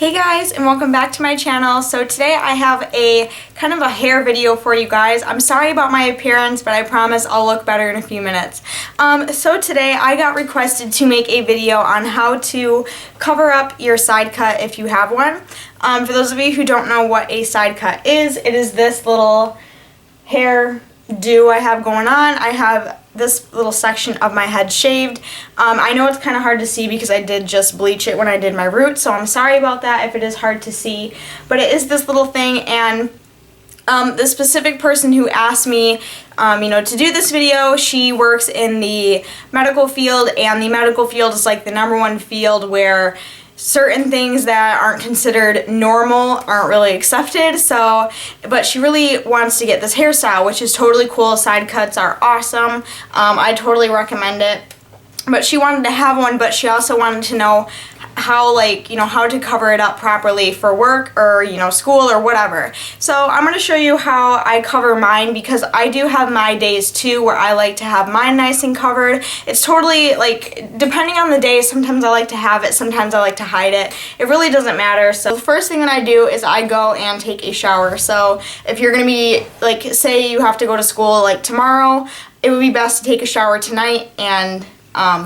Hey guys, and welcome back to my channel. So today I have a kind of a hair video for you guys. I'm sorry about my appearance, but I promise I'll look better in a few minutes. So today I got requested to make a video on how to cover up your side cut if you have one. For those of you who don't know what a side cut is, it is this little hair do I have going on. I have this little section of my head shaved. I know it's kind of hard to see because I did just bleach it when I did my roots, so I'm sorry about that if it is hard to see, but it is this little thing. And the specific person who asked me to do this video, she works in the medical field, and the medical field is like the #1 field where certain things that aren't considered normal aren't really accepted. So, but she really wants to get this hairstyle, which is totally cool. Side cuts are awesome. I totally recommend it. But she wanted to have one, but she also wanted to know how, how to cover it up properly for work or, school or whatever. So I'm going to show you how I cover mine, because I do have my days too where I like to have mine nice and covered. It's totally, depending on the day, sometimes I like to have it, sometimes I like to hide it. It really doesn't matter. So the first thing that I do is I go and take a shower. So if you're going to be, say you have to go to school tomorrow, it would be best to take a shower tonight and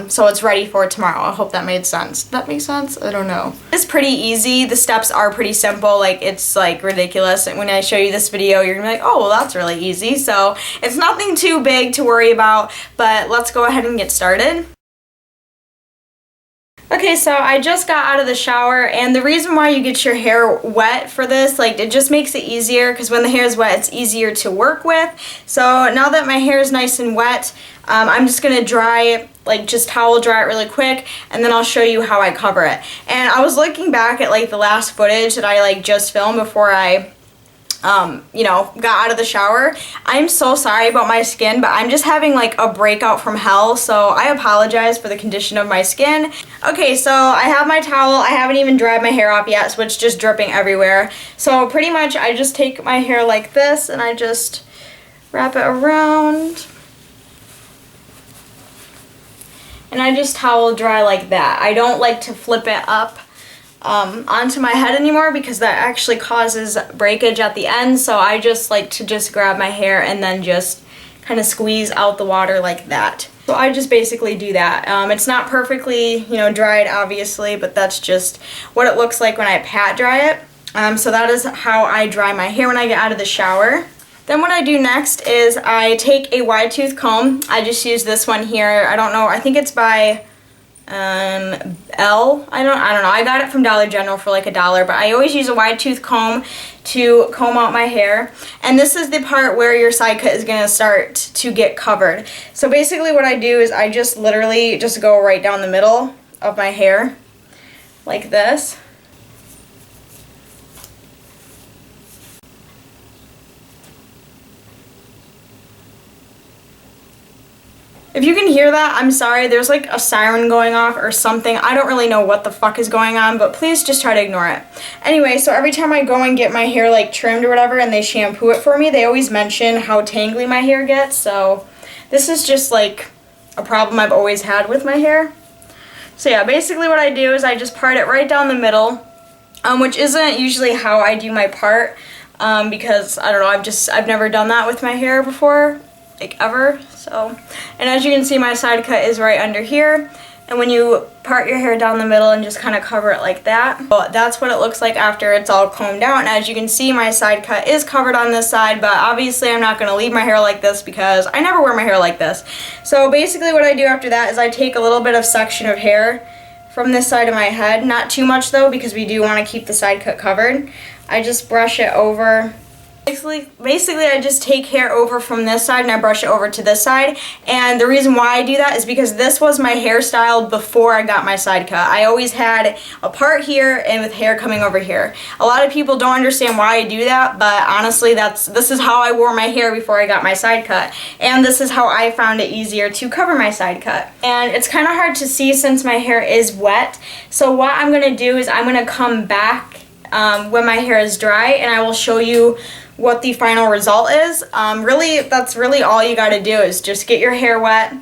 so it's ready for tomorrow. I hope that made sense. Does that make sense? I don't know. It's pretty easy. The steps are pretty simple. It's ridiculous. And when I show you this video, you're gonna be like, oh, well, that's really easy. So it's nothing too big to worry about, but let's go ahead and get started. Okay, so I just got out of the shower, and the reason why you get your hair wet for this, it just makes it easier, because when the hair is wet, it's easier to work with. So now that my hair is nice and wet, I'm just going to dry it, just towel dry it really quick, and then I'll show you how I cover it. And I was looking back at, the last footage that I, just filmed before I got out of the shower. I'm so sorry about my skin, but I'm just having a breakout from hell, so I apologize for the condition of my skin. Okay, so I have my towel. I haven't even dried my hair off yet, so it's just dripping everywhere. So pretty much I just take my hair like this and I just wrap it around. And I just towel dry like that. I don't like to flip it up onto my head anymore, because that actually causes breakage at the end. So I just like to just grab my hair and then just kind of squeeze out the water like that. So I just basically do that. It's not perfectly, dried obviously, but that's just what it looks like when I pat dry it. So that is how I dry my hair when I get out of the shower. Then what I do next is I take a wide tooth comb. I just use this one here. I don't know, I think it's by L. I don't know. I got it from Dollar General for $1, but I always use a wide tooth comb to comb out my hair. And this is the part where your side cut is going to start to get covered. So basically what I do is I just literally just go right down the middle of my hair like this. If you can hear that, I'm sorry. There's a siren going off or something. I don't really know what the fuck is going on, but please just try to ignore it. Anyway, so every time I go and get my hair trimmed or whatever and they shampoo it for me, they always mention how tangly my hair gets. So this is just a problem I've always had with my hair. So yeah, basically what I do is I just part it right down the middle, which isn't usually how I do my part, because I don't know, I've never done that with my hair before. Ever. So, and as you can see, my side cut is right under here, and when you part your hair down the middle and just kind of cover it like that, well, that's what it looks like after it's all combed out. And as you can see, my side cut is covered on this side, but obviously I'm not going to leave my hair like this because I never wear my hair like this. So basically what I do after that is I take a little bit of section of hair from this side of my head, not too much though, because we do want to keep the side cut covered. I just brush it over. Basically, I just take hair over from this side and I brush it over to this side. And the reason why I do that is because this was my hairstyle before I got my side cut. I always had a part here and with hair coming over here. A lot of people don't understand why I do that, but honestly, this is how I wore my hair before I got my side cut. And this is how I found it easier to cover my side cut. And it's kind of hard to see since my hair is wet. So what I'm going to do is I'm going to come back when my hair is dry, and I will show you what the final result is. Really, that's really all you gotta do is just get your hair wet.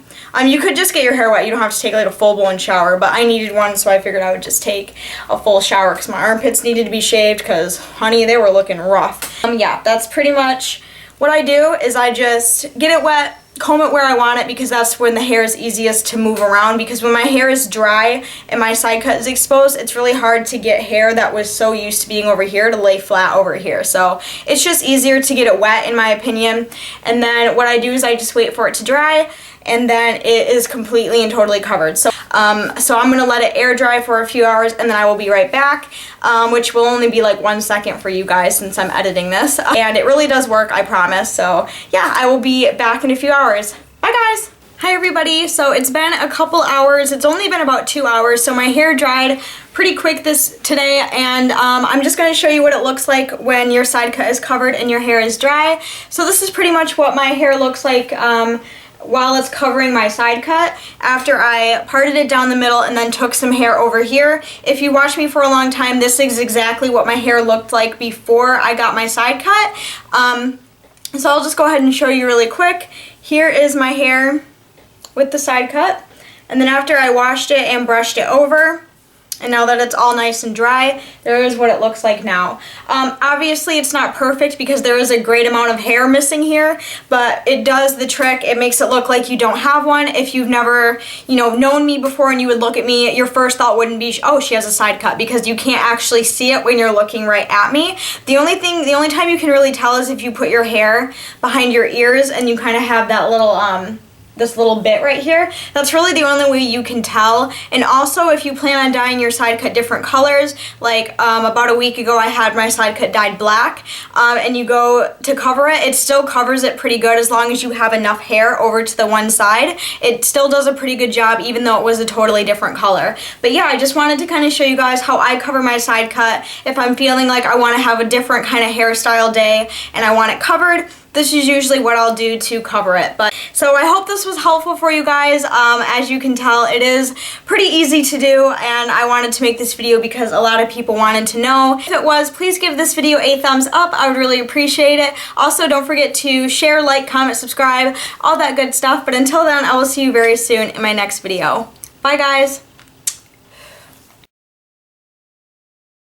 You could just get your hair wet. You don't have to take like a full-blown shower, but I needed one, so I figured I would just take a full shower because my armpits needed to be shaved because, honey, they were looking rough. Yeah, that's pretty much what I do is I just get it wet, comb it where I want it because that's when the hair is easiest to move around, because when my hair is dry and my side cut is exposed, it's really hard to get hair that was so used to being over here to lay flat over here. So it's just easier to get it wet in my opinion. And then what I do is I just wait for it to dry, and then it is completely and totally covered. So I'm gonna let it air dry for a few hours, and then I will be right back, which will only be like 1 second for you guys since I'm editing this. And it really does work, I promise. So yeah, I will be back in a few hours. Bye guys. Hi everybody. So it's been a couple hours. It's only been about 2 hours. So my hair dried pretty quick today, and I'm just gonna show you what it looks like when your side cut is covered and your hair is dry. So this is pretty much what my hair looks like while it's covering my side cut after I parted it down the middle and then took some hair over here. If you watch me for a long time, this is exactly what my hair looked like before I got my side cut. So I'll just go ahead and show you really quick. Here is my hair with the side cut, and then after I washed it and brushed it over, and now that it's all nice and dry, there is what it looks like now. Obviously it's not perfect because there is a great amount of hair missing here, but it does the trick. It makes it look like you don't have one. If you've never, known me before and you would look at me, your first thought wouldn't be, oh, she has a side cut, because you can't actually see it when you're looking right at me. The only time you can really tell is if you put your hair behind your ears and you kind of have that little, this little bit right here. That's really the only way you can tell. And also, if you plan on dyeing your side cut different colors, like about a week ago I had my side cut dyed black, and you go to cover it, it still covers it pretty good as long as you have enough hair over to the one side. It still does a pretty good job even though it was a totally different color. But yeah, I just wanted to kind of show you guys how I cover my side cut. If I'm feeling like I want to have a different kind of hairstyle day and I want it covered, this is usually what I'll do to cover it. But so I hope this was helpful for you guys. As you can tell, it is pretty easy to do, and I wanted to make this video because a lot of people wanted to know. If it was, please give this video a thumbs up. I would really appreciate it. Also, don't forget to share, like, comment, subscribe, all that good stuff. But until then, I will see you very soon in my next video. Bye guys.